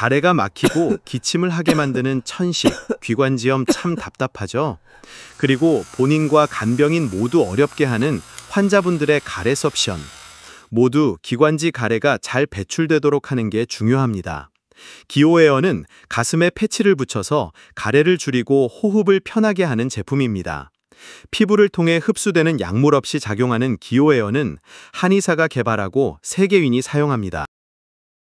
가래가 막히고 기침을 하게 만드는 천식, 귀관지염 참 답답하죠? 그리고 본인과 간병인 모두 어렵게 하는 환자분들의 가래 석션. 모두 기관지 가래가 잘 배출되도록 하는 게 중요합니다. 기오에어는 가슴에 패치를 붙여서 가래를 줄이고 호흡을 편하게 하는 제품입니다. 피부를 통해 흡수되는 약물 없이 작용하는 기오에어는 한의사가 개발하고 세계인이 사용합니다.